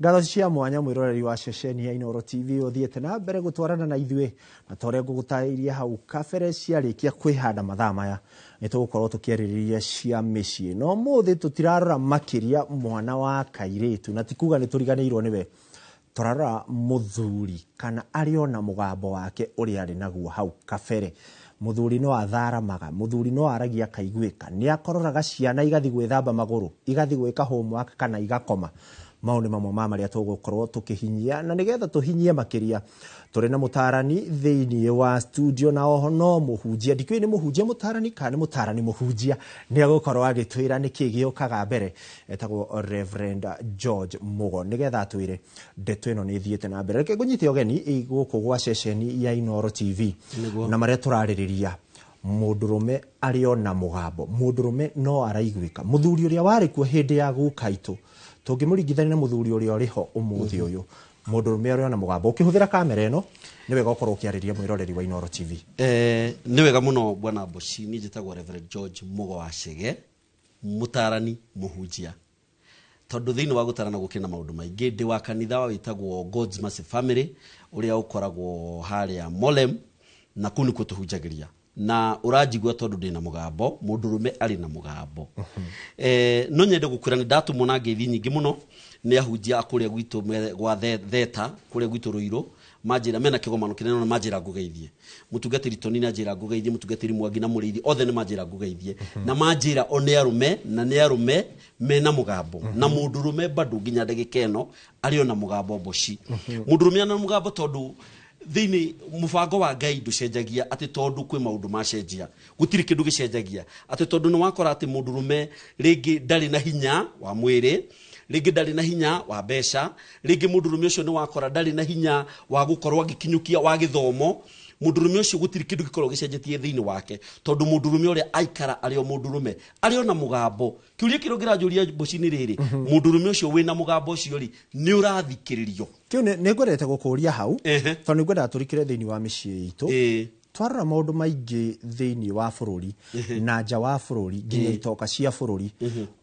Ngatho cia mwanya mwiroreri wa ceceni ya Inooro TV uthiete na mbere gutwarana na ithuĩ na tore ngũgũtarĩria hau kabere ciarĩkia kwĩhanda mathaa maya nĩtũgũkorwo tũkĩarĩrĩria cia mĩciĩ no mũthĩ tũtirarora makĩria mwana wa kairĩtu na tikuga nĩtũriganĩirwo nĩwe tũrarora mũthuri kana arĩ ona mũgambo wake ũrĩa arĩ naguo hau kabere. Muthuri no atharamaga, muthuri no aragia kaiguĩka, nĩakororaga ciana igathi gwĩthamba magũrũ, igathi gwĩka homework kana igakoma. Maũndũ mamwe ma marĩa tũgũkorwo tũkĩhinyia na nĩgetha tũhinyie makĩria tũrĩ na mũtarani thĩinĩ wa studio na oho no mũhunjia ndikĩũĩ nĩ mũhunjia mũtarani kana nĩ mũtarani mũhunjia nĩagũkorwo agĩtwĩra nĩkĩ gĩũkaga mbere etagwo Reverend George Mugo nĩgetha atwĩre ndeto ĩno nĩ thiĩte na mbere. Reke ngũnyite ũgeni gũkũ gwa ceceni ya Inooro TV na marĩa tũrarĩrĩria mũndũrũme arĩ ona mũgambo, mũndũrũme no araiguĩka, mũthuri ũrĩa warĩ kuo hĩndĩ ya gũkaitũ tũngĩmũringithania na mũthuri ũrĩa ũrĩ ho ũmũthĩ ũyũ mũndũrũme ũrĩ ona mũgambo ũkĩhũthĩra kamera ĩno nĩ wega ũkorwo ũkĩarĩria mwĩroreri wa Inooro TV. Nĩ wega mũno bwana Boshi, niĩ njĩtagwo Reverend George Mugo wa Chege, mũtarani mũhunjia, tondũ thĩinĩ wa gũtarana gũkĩrĩ na maũndũ maingĩ. Ndĩ wa kanitha wa wĩtagwo God's Mercy Family ũrĩa ũkoragwo harĩa Molem na kũu nĩkuo tũhunjagĩria na ũranjigua tondũ ndĩ na mũgambo, mũndũrũme arĩ na mũgambo. No nyende gũkwĩra nĩ ndatumwo na ngeithi nyingĩ mũno nĩ ahunjia kũrĩa gwitũ gwa Theta kũrĩa gwitũ Rũirũ, manjĩra mena kĩgomano kĩnene na manjĩra ngũgeithie. Mũtungatĩri Toni na njĩra ngũgeithie, mũtungatĩri Mwangi na Mũrĩithi othe nĩ manjĩra ngũgeithie na manjĩra o nĩ arũme na nĩ arũme mena mũgambo na mũndũrũme bado nginya ndagĩka ĩno arĩ ona mũgambo Boshi. Mũndũrũme ana mũgambo tondũ thĩinĩ mũbango wa Ngai ndũcenjagia atĩ tondũ kwĩ maũndũ macenjia, gũtirĩ kĩndũ gĩcenjagia atĩ tondũ nĩ wakora atĩ mũndũrũme rĩngĩ ndarĩ na hinya wa mwĩrĩ, rĩngĩ ndarĩ na hinya wa mbeca, rĩngĩ mũndũrũme ũcio nĩ wakora ndarĩ na hinya wa gũkorwo agĩkinyũkia wa gĩthomo. Mũndũrũme ũcio gũtirĩ kĩndũ gĩkorwo gĩcenjetie thĩinĩ wake tondũ mũndũrũme ũrĩa aikara arĩ o mũndũrũme arĩ ona mũgambo. Kĩũria kĩrĩa kĩranjũria Boshi nĩ rĩrĩ, mũndũrũme ũcio wĩna mũgambo ũcio rĩ nĩ ũrathikĩrĩrio? Kĩu nĩ ngwendete gũkũria hau tondũ nĩ ngwenda tũrikĩre thĩinĩ wa mĩciĩ itũ twarora maũndũ maingĩ thĩinĩ wa bũrũri na nja wa bũrũri nginya itoka cia bũrũri.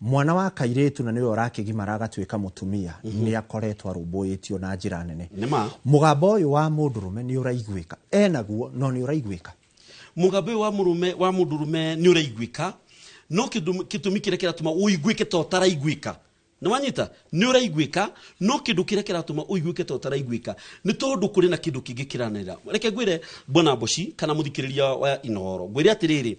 Mwana wa kairĩtu na nĩwe ũrakĩgimara agatuĩka mũtumia nĩ akoretwo arũmbũĩtio na njĩra nene. Mũgambo ũyũ wa mũndũrũme nĩ ũraiguĩka, enaguo no nĩ ũraiguĩka. Mũgambo ũyũ wa mũndũrũme nĩ ũraiguĩka, no gĩtũmi kĩrĩa kĩratũma ũiguĩke ta ũtaraiguĩka nĩ wanyita, nĩ ũraiguĩka no kĩndũ kĩrĩa kĩratũma ũiguĩke ta ũtaraiguĩka nĩ tondũ kũrĩ na kĩndũ kĩngĩ kĩranĩra. Reke ngwĩre bwana Boshi kana mũthikĩrĩria wa Inooro, ngwĩre atĩrĩrĩ,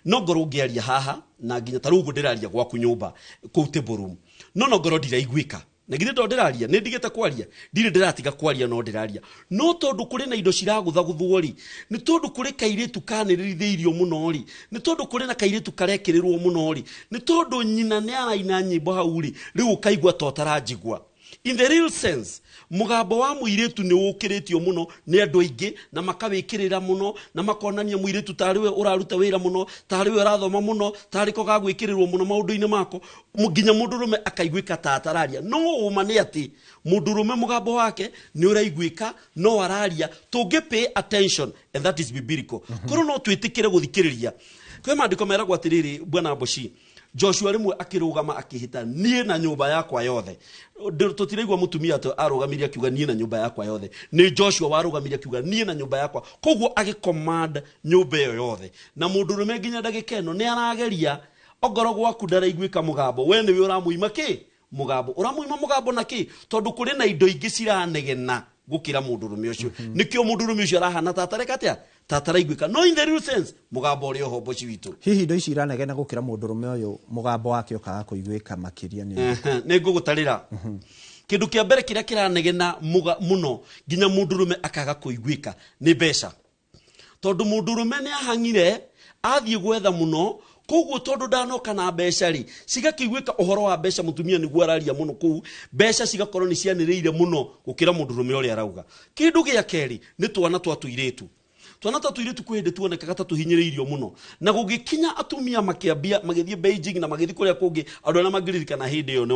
no ngorwo ngĩaria haha na nginya ta rĩu ũguo ndĩraria gwaku nyũmba kũu table room, no ngorwo ndiraiguĩka na githĩ ndo ndĩraria nĩ ndigĩte kwaria, ndirĩ ndĩratiga kwaria no ndĩraria, no tondũ kũrĩ na indo ciragũthagũthwo rĩ, nĩ tondũ kũrĩ kairĩtu kanĩrĩithĩirio mũno rĩ, nĩ tondũ kũrĩ na kairĩtu karekĩrĩrwo mũno rĩ, nĩ tondũ nyina nĩ araina nyĩmbo hau rĩ, rĩu ũkaigua ta ũtaranjigua. In the real sense, mũgambo wa mũirĩtu nĩ ũkĩrĩtio mũno nĩ andũ aingĩ na makawĩkĩrĩra mũno na makonania mũirĩtu tarĩ we ũraruta wĩra mũno, tarĩ we ũrathoma mũno, tarĩ ko gagwĩkĩrĩrwo mũno maũndũ-inĩ mako, nginya mũndũrũme akaiguĩka ta atararia. No ũma nĩ atĩ mũndũrũme mũgambo wake nĩ ũraiguĩka no araria, tũngĩ pay attention and that is biblical. Korwo no twĩtĩkĩre gũthikĩrĩria. Kwĩ maandĩko meragwo atĩrĩrĩ bwana Boshi, Joshua rĩmwe akĩrũgama akĩhĩta niĩ na nyũmba yakwa yothe. Tũtiraigua mũtumia arũgamirie akiuga niĩ na nyũmba yakwa yothe, nĩ Joshua warũgamirie akiuga niĩ na nyũmba yakwa, koguo agĩcommand nyũmba ĩyo yothe. Na mũndũrũme nginya ndagĩka ĩno nĩ arageria, ongorwo gwaku ndaraiguĩka mũgambo, we nĩwe ũramũima kĩ mũgambo, ũramũima mũgambo na kĩ, tondũ kũrĩ na indo ingĩ ciranegena gũkĩra mũndũrũme ũcio. Nĩkĩo mũndũrũme ũcio arahana ta atareka atĩa, ta ataraiguĩka. No in the real sense mũgambo ũrĩ oho Boshi witũ. Hihi indo ici iranegena gũkĩra mũndũrũme ũyũ mũgambo wake ũkaga kũiguĩka makĩria nĩ ngũgũtarĩra. Kĩndũ kĩa mbere kĩrĩa kĩranegena mũno nginya mũndũrũme akaga kũiguĩka nĩ mbeca, tondũ mũndũrũme nĩ ahangire athiĩ gwetha mũno, koguo tondũ ndanoka na mbeca rĩ cigakĩiguĩka ũhoro wa mbeca, mũtumia nĩguo araria mũno kũu, mbeca cigakorwo nĩ cianĩrĩire mũno gũkĩra mũndũrũme ũrĩa arauga. Kĩndũ gĩa kerĩ nĩ twana twa tũirĩtu. Twana twa tũirĩtu kwĩ hĩndĩ tuonekaga ta tũhinyĩrĩirio mũno na gũgĩkinya atumia makĩambia magĩthiĩ Beijing na magĩthiĩ kũrĩa kũngĩ, andũ arĩa mangĩririkana hĩndĩ ĩyo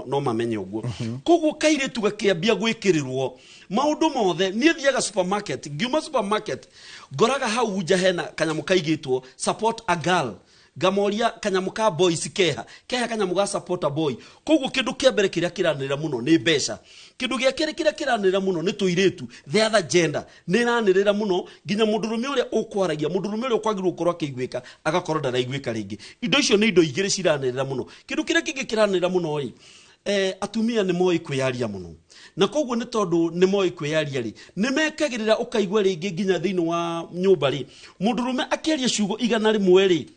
no mamenye ũguo. Koguo kairĩtu gakĩambia gwĩkĩrĩrwo maũndũ mothe. Niĩ thiaga supermarket, ngiuma supermarket ngoraga hau nja hena kanyamũ kaigĩtwo support a girl, ngamoria kanyamu ka boys keha kanyamu ga supporter boy koguo kindu kia mbere kiria kiranira muno ni mbeca kindu gia kire kiria kiranira muno ni tuiretu the other gender ni ranirira muno ginya mundurume uria ukwaragia mundurume uria ukwagirwo korwa kiguika agakorwo ndaraiguika ringi indo icio ni indo igire ciranirira muno kindu kiria kingi kiranirira muno atumia ni moi kwiyaria muno na koguo ni tondu ni moi kwiyaria ri ni mekagirira ukaigwa ringi ginya thiini wa nyumba ri mundurume akiaria ciugo igana rimwe ri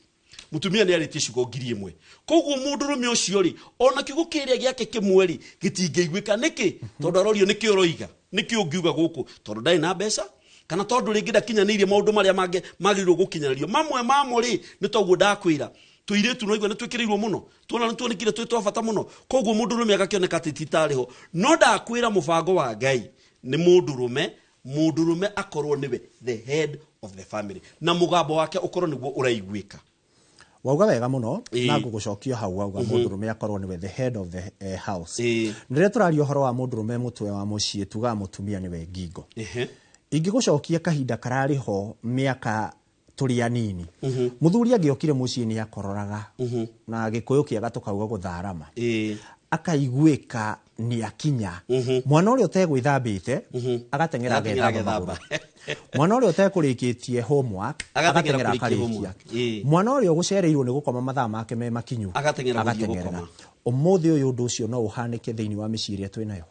mutumia ni aritie ciugo 1000 koguo mundurume ucio ri ona kiugo kiria giake kimwe ri gitingeiguika niki tondu arorio niki uroiga niki ungiuga guku tondu ndai na mbeca kana tondu ringi ndakinyanirie maundu maria mange magirirwo gukinyanirio mamwe mamo ri ni toguo ndakwira tuiretu no igwa ni twikirirwo muno tuona ni tuonikire twitwa bata muno koguo mundurume agakioneka tititariho no ndakwira mubango wa Ngai ni mundurume akorwo niwe the head of the family na mugambo wake ukorwo niguo uraiguika wauga wega muno na ngugucokio hau wauga mundurume akorwo niwe the head of the house ndire turario horo wa mundurume mutwe wa mucii tuga mutumia niwe ngingo ingigucokia kahinda karariho miaka turia nini muthuri agiokire mucii ni akororaga na gikuyu kiaga tukauga gutharama akaiguika ni akinya mwana uri utegwithambite agatengera gethamba mwana uri utekurikitie homework agatengera akarikia mwana uri ugucereirwo ni gukoma mathaa make me makinyu agatengera umuthi uyu undu ucio no uhanike thiini wa miciria twinayo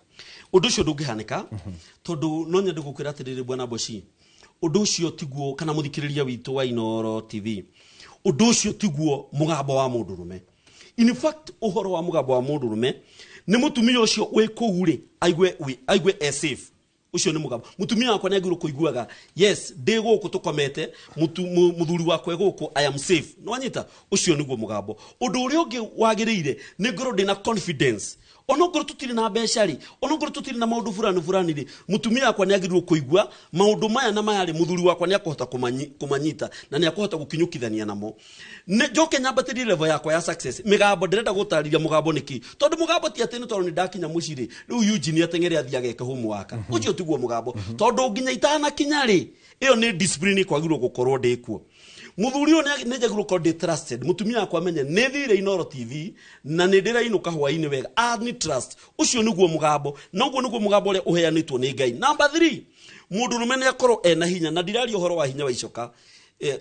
undu ucio ndungihanika tondu no nyende gukwira atiriri bwana Boshi undu ucio tiguo kana muthikiriria witu wa Inooro TV undu ucio tiguo mugambo wa mundurume in fact uhoro wa mugambo wa mundurume ni mutumia ucio we kugure aigwe safe ucio ni mugambo mutumia wakwa ni agirwo kuiguaga yes ndego kutukomete muthuri wakwa guku I am safe no anyita ucio niguo mugambo undu uri ungi wagiriire ni ngoro ndina confidence onogoro tutiri na mbeca ri onogoro tutiri na maundu fulani ri mutumia wakwa ni agirwo kuigua maundu maya na maya ri muthuri wakwa ni akohota kumanyita na ni akohota gukinyukithania namo ne joke nyambatiri level yakwa ya success migambo ndirenda gutariria mugambo niki tondu mugambo ti atini tondu ni ndakinya muciri riu Eugene atengere athiage ke homework ucio tiguo mugambo tondu nginya itana kinya ri iyo ni discipline kwagirwo gukorwo ndikuo muthuri uyu ni jagirwo ko trusted mutumia akwa menye ne thire Inooro TV na ne ndira inuka hwaini wega ni trust ucio niguo mugambo na uguo niguo mugambo ule uheanitwo ni Ngai number 3 mundurume ni akorwo ena hinya na ndirari uhoro wa hinya wa icoka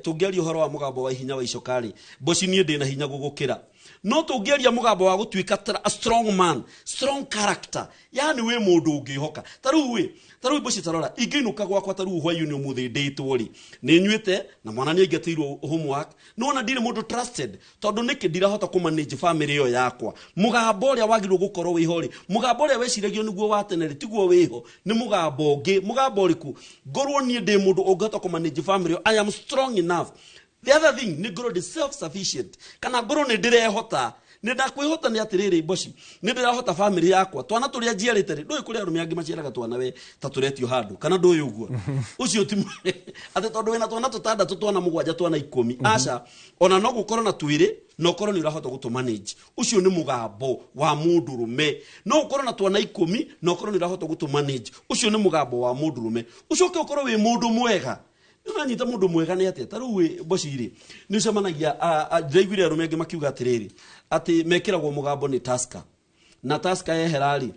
tungiari uhoro wa mugambo wa hinya wa icoka ri Boshi nie ndina hinya gugukira no tungiaria mugambo wa gutuika a strong man strong character yani we mundu ungihoka taru Boshi tarora inginuka gwakwa taru hwaini umuthi nditwo ri ni nyuite na mwana ni ingetirwo homework no na ndire mundu trusted tondu niki ndirahota ku manage family yo yakwa mugambo uria wagirwo gukorwo wiho ri mugambo uria weciragio niguo watenere tiguo wiho ni mugambo ngi mugambo riku ngorwo nie ndi mundu ungehota ku manage family I am strong enough. The other thing ni ngoro ndi self sufficient kana ngoro ni ndirehota ni ndakwihota ni atiriri Boshi ni ndirahota family yakwa twana turia jiarite ri ndui kuria rumia angi maciaraga twana we ta turetio handu kana ndui uguo ucio ti ate tondu wena twana tutandatu twana mugwanja twana 10 aca ona no gukorwo na twiri no korwo ni urahota gutu manage ucio ni mugambo wa mundurume no ukorwo na twana 10 no korwo ni urahota gutu manage ucio ni mugambo wa mundurume ucio ke ukorwo wi mundu mwega nanyita mundu mwega ni atia taru we Boshi ri ni cemanagia ndaiguire arume angi makiuga atiriri ati mekiragwo mugambo ni Tusker na Tusker eherari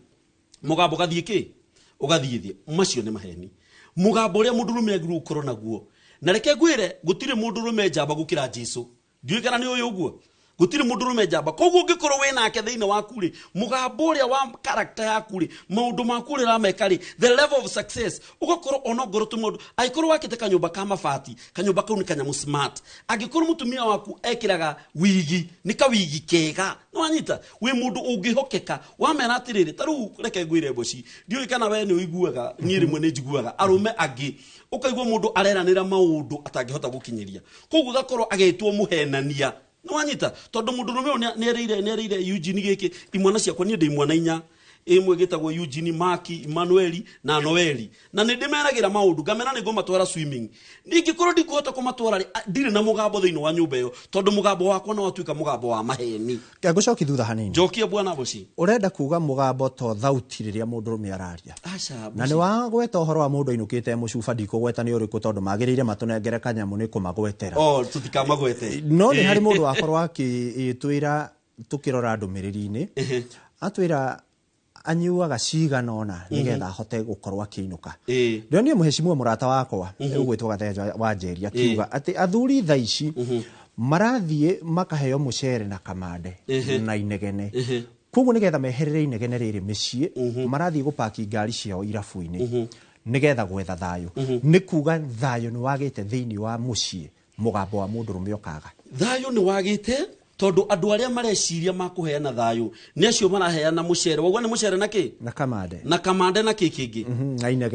mugambo gathie ki ugathiithie macio ni maheni mugambo ria mundurume agiru ukorwo naguo na reke ngwire gutire mundurume njamba gukira Jesu ndiwikana ni uyu uguo gutire mundurume njamba koguo ngikorwo we nake thiini waku ri mugambo ria wa character yaku ri maundu maku ri rameka ri the level of success ugakorwo onogoro tu mundu aikorwo wakite kanyumba ka mabati kanyumba kau ni kanyamu smart agikorwo mutumia waku ekiraga wigi ni ka wigi kega no anyita we mundu ungihokeka wamera atiriri taru reke ngwire Boshi ndioi kana we ni uiguaga ni rimwe ni njiguaga arume angi ukaigwa mundu areranira maundu atangihota gukinyiria koguo gakorwo agetwo muhenania no anyita tondu mundurume ni ereire Eugene giki imwana ciakwa ni ndi imwana 4 imwe gitagwo Eugene Maki Emmanuel na Noeli na nindimeragira maundu ngamena ni ngomatwara swimming ningikorwo ndikuhota kumatwara ndire na mugambo thiini wa nyumba iyo tondu mugambo wakwa no watuika mugambo wa maheni ngagucoki thutha hanini njokia bwana bosi urenda kuga mugambo to thauti riria mundurume araria acha na ni wa gweta uhoro wa mundu inukite mucuba ndikugweta ni uriku tondu magirire matunengere kanyamu ni kumagwetera tutikamagwete no ni hari mundu akorwo akitwira tukirora ndumiriri-ini atwira anyuaga cigana ona nigetha hote gukorwo akiinuka ndio ni muheshimiwa murata wakwa ugwitwo Gathenge wa Njeri akiuga ati athuri thaici marathie makaheo mucere na kamande na inegene koguo nigetha meherere inegene riri micii marathie gupaki ngari ciao irabu-ini nigetha gwetha thayo ni kuga thayo ni wagite thiini wa mucii mugambo wa mundurume okaga thayo ni wagite tondu andu aria mareciria makuheana thayo ni acio maraheana mucere wagwa ni mucere na ki na kamande na kingi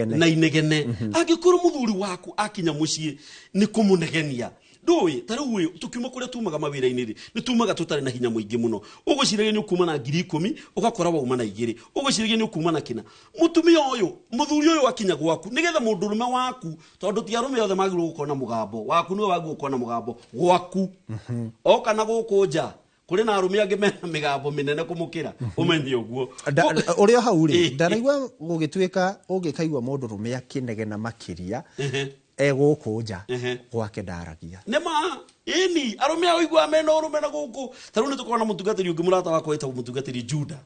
na inegene angikorwo muthuri waku akinya mucii ni kumunegenia ndui tariu tukiuma kuria tumaga mawira-ini ri ni tumaga tutari na hinya muingi muno ugwiciragia ni ukuma na 10,000 ugakora wauma na 2 ugwiciragia ni ukuma na kina mutumia uyu muthuri uyu akinya gwaku nigetha mundurume waku tondu ti arume othe magirwo gukona mugambo waku niwe wagirwo gukona mugambo gwaku oka na gukunja kuri na arume angi mena migambo minene kumukira umenye uguo urio hau ri ndaraigwa gugituika ungikaigwa mundurume akinegena makiria egukunja gwake ndaragia nema ini arume aigwa mena urume na guku taru ni tukona mutungatiri ungi murata wako eta mutungatiri Juda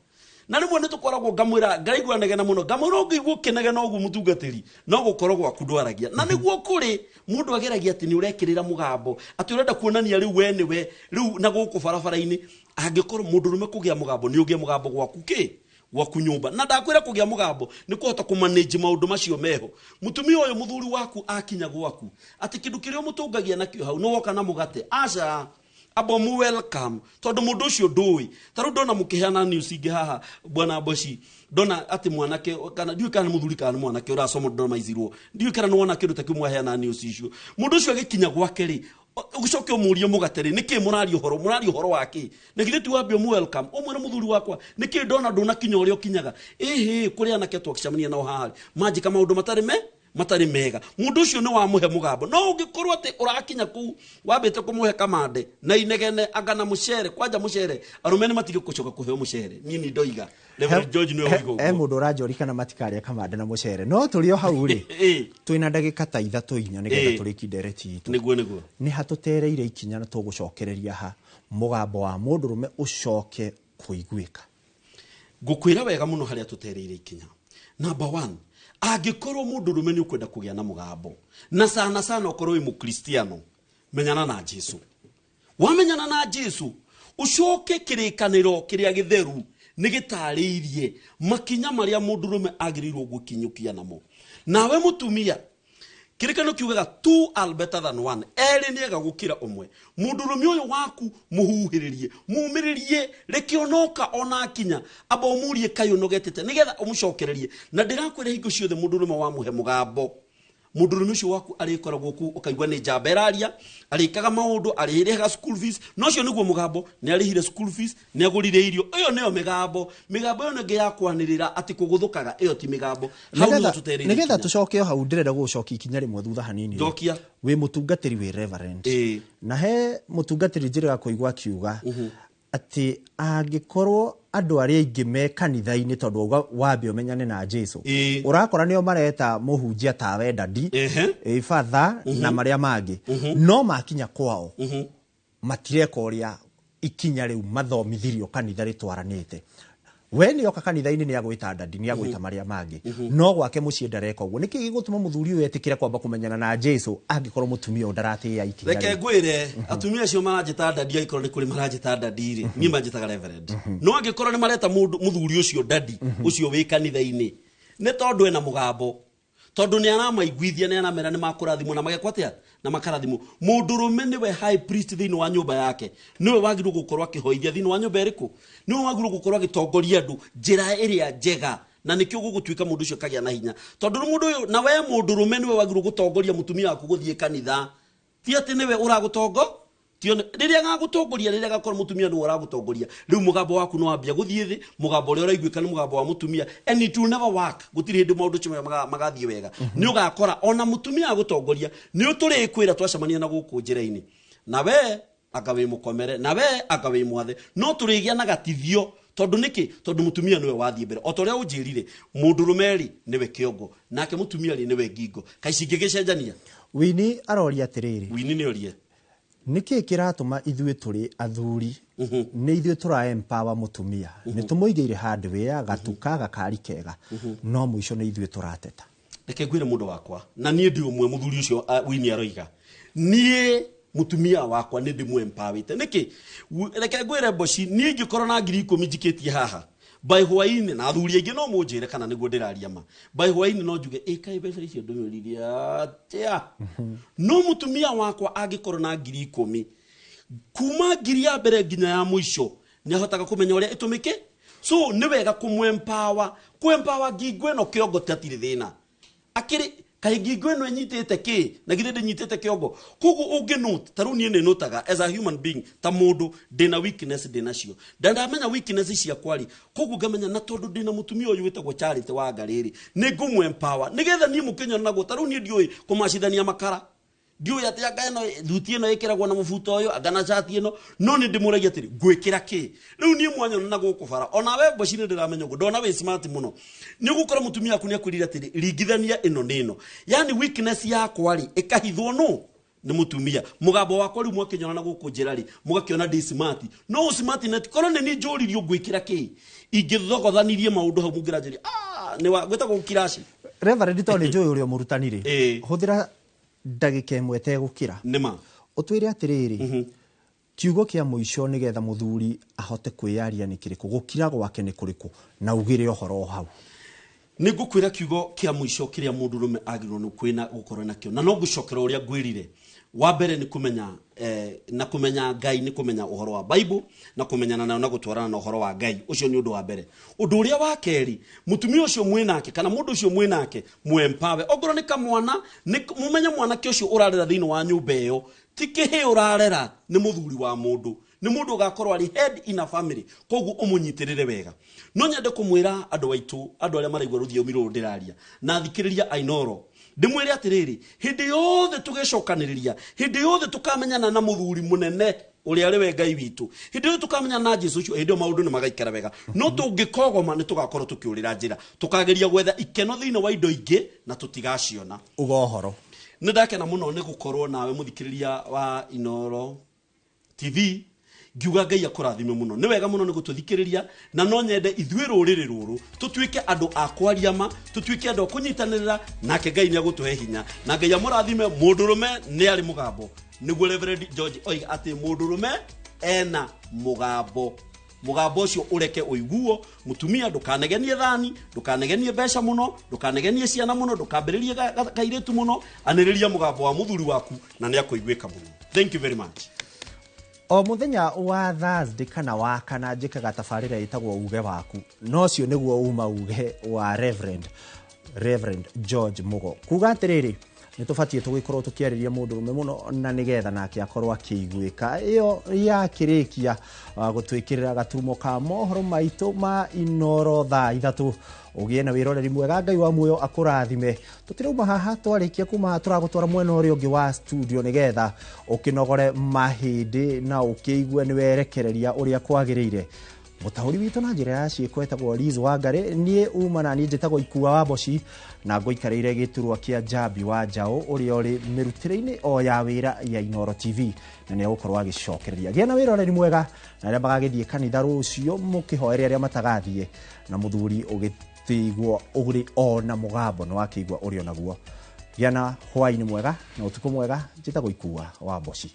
na nimwe ni tukoragwo ngamwira ngaigwa negena muno ngamwira ngigwo kinegena ogu mutungatiri no gukoragwo akundwaragia na niguo kuri mundu ageragia ati ni urekirira mugambo ati urenda kuonania riu we niwe riu na guku barabara-ini angikorwo mundurume kugia mugambo ni ugie mugambo gwaku ki waku nyumba na ndakwira kugia mugambo ni kuhota kumanage maundu macio meho mutumia uyu muthuri waku akinya gwaku ati kindu kirio mutungagia nakio hau no woka na mugate aca abo mu welcome tondu mundu ucio ndui taru ndona mukiheana news ingi haha bwana bosi ndona ati mwanake kana ndiu kana muthuri kana mwanake urasoma ndomaizirwo ndiu kana no wona kindu takimwaheana news icio mundu ucio agikinya gwake ri ugucoke umurie mugateri niki murari uhoro waki nigithe tu wambio mu welcome umwe muthuri wakwa niki ndona ndona kinya urio kinyaga kuri anake twakicamania nao haha majika maundu matari mega mundu ucio ni wa muhe mugambo no ungikorwo ati urakinya ku wambite kumuhe kamande na inegene agana mucere kwanja mucere arume ni matige kucoka kuheo mucere nini ndoiga Reverend George niwe wigo mundu urajori kana matikaria kamande na mucere no turio hau ri twina ndagika ta 3-4 nigetha turiki ndereti itu niguo ni hatutereire ikinya na tugucokereria ha mugambo wa mundurume ucoke kuiguika ngukwira wega muno haria tutereire ikinya number 1 agikorwo mundurume ni ukwenda kugia na mugambo na sana okorwo mu Kristiano menyana na Jesu wamenyana na Jesu ucoke kirikaniro kiria githeru ni gitariirie makinya maria mundurume agirirwo gukinyukia namo nawe mutumia kirikano kiugaga 2 are better than 1 eri niega gukira umwe mundurume uyu waku muhuhiririe mumiririe rekionoka ona akinya aba umurie kayo nogetete nigetha umucokererie na ndirakwira hingo ciothe mundurume wa muhe mugambo mundurume ucio waku arikoragwo ku ukaigwa ni njamberaria arikaga maundu arirehaga school fees no cio niguo mugambo ni arihire school fees ni agurire irio iyo niyo migambo iyo ngi yakwanirira ati kuguthukaga iyo ti migambo hau no tuterire nigetha tucoke hau ndirenda gucoki ikinya rimwe thutha hanini njokia wi mutungatiri wi reverend na he mutungatiri njira kuigwa kiuga ati angikorwo andu aria ingi me kanitha-ini tondu wambe umenyane na Jesu urakora nio mareta muhunjia ta wendadi father na maria mangi no makinya kwao matireka uria ikinya riu mathomithirio kanitha ritwaranite we ni oka kanitha-ini ni agwita dadi ni agwita maria mangi no gwake mucii ndareka uguo niki gigutuma muthuri uyu etikire kwamba kumenyana na Jesu angikorwo mutumia ndarati ya ikinya reke ngwire atumia acio marajita dadi aikorwo ni kuri marajita dadi ri ni majitaga reverend no angikorwo ni mareta muthuri ucio dadi ucio wi kanitha-ini ni tondu ena mugambo tondu ni aramaiguithia ni anamera ni makurathimwo na magekwa atia na makarathimwo mundurume niwe high priest thiini wa nyumba yake niwe wagirwo gukorwo akihoithia thiini wa nyumba eriku niwe wagirwo gukorwo agitongoria andu njira iria njega na nikio gugutuika mundu ucio kagia na hinya tondu mundu uyu na we mundurume niwe wagirwo gutongoria mutumia waku guthie kanitha ti ati niwe tione riria gagutongoria riria gakora mutumia ni uragutongoria riu mugambo waku no ambia guthie thi mugambo uria uraiguika ni mugambo wa mutumia and it will never work gutiri hindi maundu chimwe magathie wega ni ugakora ona mutumia agutongoria ni uturi kwira twacemania na guku njira-ini na we akawe mukomere na we akawe mwathe no turigia na gatithio tondu niki tondu mutumia niwe wathie mbere otoria unjirire mundurumeri niwe kiongo nake mutumia ri niwe ngingo kaicingi gicenjania Wini aroria atiriri Wini ni orie niki kiratuma ithue turi athuri ni ithue tura empower mutumia ni tumuigeire handu wea gatuka gakari kega no muico ni ithue turateta reke ngwire mundu wakwa na nie ndi umwe muthuri ucio Wini aroiga nie mutumia wakwa ni ndi mu empowerite niki reke ngwire boci nie ngikoro na 10,000 njikitie haha by hwaini na athuri aingi no munjire kana niguo ndiraria ma by hwaini no njuge kai mbeca icio ndumiriria atia no mutumia wakwa angikorwo na 10,000 kuma ngiri ya mbere nginya ya muico ni ahotaga kumenya uria itumike so ni wega kumwempower ngingwe no kiongo tatire thina akiri kai ngingwe no nyitete ki na githinde nyitete kiongo kugu ungi note taruni ni notaga as a human being ta mundu dina weakness dina cio ndamenya weakness cia kwari kugu ngamenya na tondu dina mutumia uyu witagwo Charity wa Ngariri ni ngumwempower nigetha nie mukinya nago taruni ndioi kumacithania makara ndioi atia gaeno thuti eno ikiragwo na mufuto uyu agana chati eno no ni ndimuragia atiri gwikira ki riu nie mwanya na guku bara ona we bocini ndiramenya ngo ndona we smart muno ni gukora mutumia aku ni akwirira atiri ringithania eno nino yani weakness yakwa ri ikahithwo no ni mutumia mugambo wakwa riu mwakinyona na guku njirari mugakiona ndi smart no smart net koro ni njuririo gwikira ki ingithogothaniriye maundu hau mungira njiri ni wa gwetagwo kiraci Reverend Tony Joy urio murutani ri huthira ndagika imwe tegukira nima utwire atiriri kiugo kia muico nigetha muthuri ahote kwiyaria ni kiriku gukira gwake ni kuriku na ugire ohoro hau ni ngukwira kiugo kia muico kiria mundurume agirwo no kwina gukorwo nakio na no gucokera uria ngwirire wa mbere ni kumenya na kumenya Ngai ni kumenya uhoro wa Bible na kumenyana na gutwarana na uhoro wa Ngai ucio ni undu wa mbere undu uria wa keri mutumia ucio mwinake kana mundu ucio mwinake muempower ogoro ni kamwana ni mumenya mwana ke ucio urarera thini wa nyumba iyo tikihe urarera ni muthuri wa mundu ni mundu ugakorwo ari head in a family kogu umunyitirire wega no nyende kumwira andu waitu andu aria maraigwa ruthiomi ru ndiraria na thikiriria ainoro ndimwire atiriri hindi yothe tugicokaniriria hindi yothe tukamenyana na muthuri munene uria ari we Ngai witu hindi yothe tukamenyana na Jesu ucio hindi maundu ni magaikara wega no tungikogoma ni tugakorwo tukiurira njira tukageria gwetha ikeno thini wa indo ingi na tutigaciona ugohoro ni ndakena muno ni gukorwo nawe muthikiriria wa Inoro TV ngiuga Ngai akurathime muno ni wega muno ni gututhikiriria na no nyende ithue ruriri ruru tutuike andu akwaria ma tutuike andu kunyitanirira nake Ngai ni agutuhe hinya na Ngai amurathime mundurume ni ari mugambo niguo Reverend George oiga ati mundurume ena mugambo ucio ureke uiguo mutumia ndukanegenie thani ndukanegenie besha muno ndukanegenie ciana muno ndukambiririe kairetu muno aniriria mugambo wa muthuri waku na ni akuiguika muno. Thank you very much. O muthenya wa Thursday kana wa kana njikaga tabarira itagwo uge waku no cio niguo uma uge wa Reverend George Mugo kuga atiriri ni tubatie tugikorwo tukiariria mundurume muno na nigetha nake akorwo akiiguika iyo yakirikia gutwikirira gaturumo ka mohoro maitu ma Inoro thaa 3 ugie na wiroreri mwega Ngai wa muoyo akurathime tutirauma haha twarikia kuma turagutwara mwena uri ungi wa studio nigetha ukinogore mahindi na ukeigue ni werekereria uria kwagirire mutahuri witu na njira ya ciiko etagwo Liz Wangari nie uma na nie njitagwo Ikua wa Boci na ngoikareire giturwa kia Jabi wa Njao uria uri mirutire-ini o ya wira ya Inoro TV na ne gukorwo agicokereria gia na wiroreri mwega na ria bagagithie kanitha rucio mukihoeria ria matagathie na muthuri ugithigwo uri ona mugambo no akigwa uri onaguo gia na hwaini mwega na utuku mwega njitagwo Ikua wa Boci.